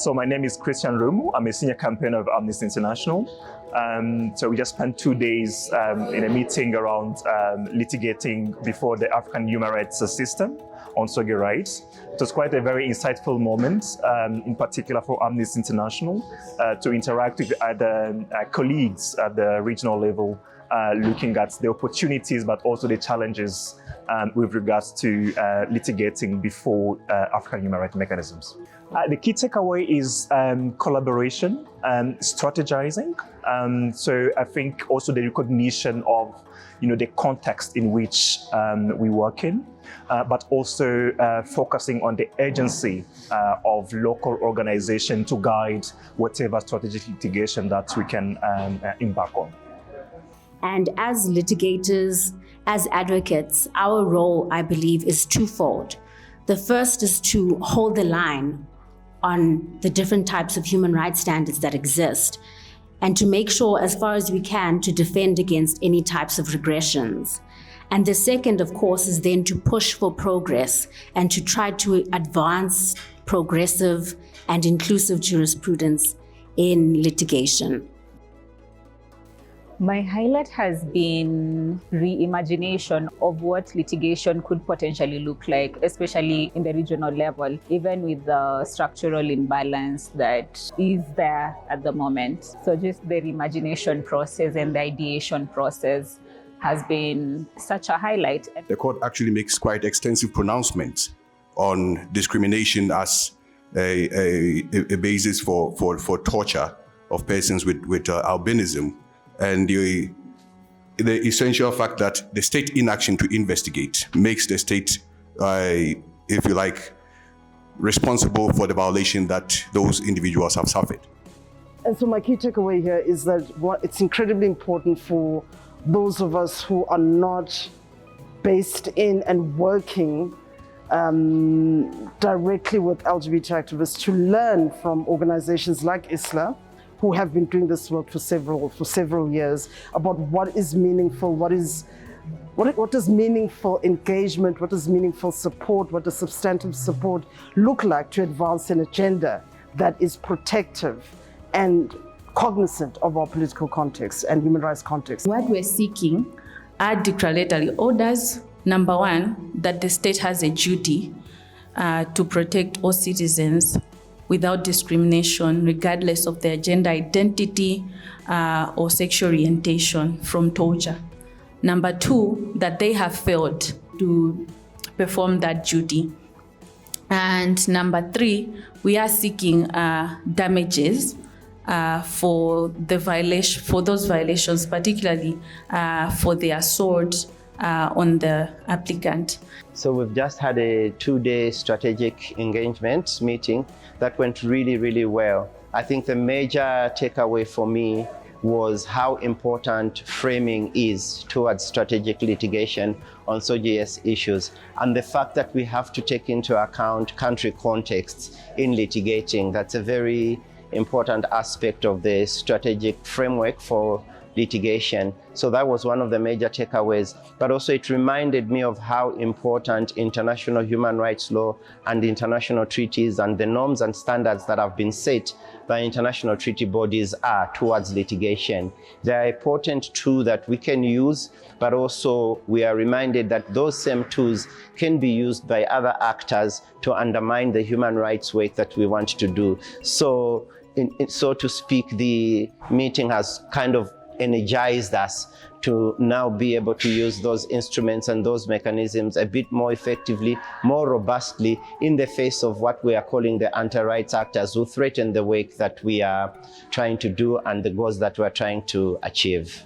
So my name is Christian Rumu. I'm a senior campaigner of Amnesty International. So we just spent 2 days in a meeting around litigating before the African human rights system on SOGIE rights. It was quite a very insightful moment, in particular for Amnesty International, to interact with other colleagues at the regional level, looking at the opportunities but also the challenges with regards to litigating before African human rights mechanisms. The key takeaway is collaboration and strategizing. So I think also the recognition of the context in which we work in, but also focusing on the agency of local organization to guide whatever strategic litigation that we can embark on. And as litigators, as advocates, our role, I believe, is twofold. The first is to hold the line on the different types of human rights standards that exist, and to make sure, as far as we can, to defend against any types of regressions. And the second, of course, is then to push for progress and to try to advance progressive and inclusive jurisprudence in litigation. My highlight has been reimagination of what litigation could potentially look like, especially in the regional level, even with the structural imbalance that is there at the moment. So just the reimagination process and the ideation process has been such a highlight. The court actually makes quite extensive pronouncements on discrimination as a basis for torture of persons with albinism. And the essential fact that the state inaction to investigate makes the state, if you like, responsible for the violation that those individuals have suffered. And so my key takeaway here is that it's incredibly important for those of us who are not based in and working directly with LGBT activists to learn from organizations like ISLA, who have been doing this work for several years, about what is meaningful, what does meaningful engagement, what does meaningful support, what does substantive support look like to advance an agenda that is protective and cognizant of our political context and human rights context. What we're seeking are declaratory orders. Number one, that the state has a duty to protect all citizens without discrimination, regardless of their gender identity or sexual orientation, from torture. Number two, that they have failed to perform that duty. And number three, we are seeking damages for those violations, particularly for the assault on the applicant. So we've just had a 2-day strategic engagement meeting that went really, really well. I think the major takeaway for me was how important framing is towards strategic litigation on SOGIE issues, and the fact that we have to take into account country contexts in litigating. That's a very important aspect of the strategic framework for litigation. So that was one of the major takeaways, but also it reminded me of how important international human rights law and international treaties and the norms and standards that have been set by international treaty bodies are towards litigation. They are a potent tool that we can use, but also we are reminded that those same tools can be used by other actors to undermine the human rights work that we want to do. So, so to speak, the meeting has kind of energized us to now be able to use those instruments and those mechanisms a bit more effectively, more robustly, in the face of what we are calling the anti-rights actors who threaten the work that we are trying to do and the goals that we're trying to achieve.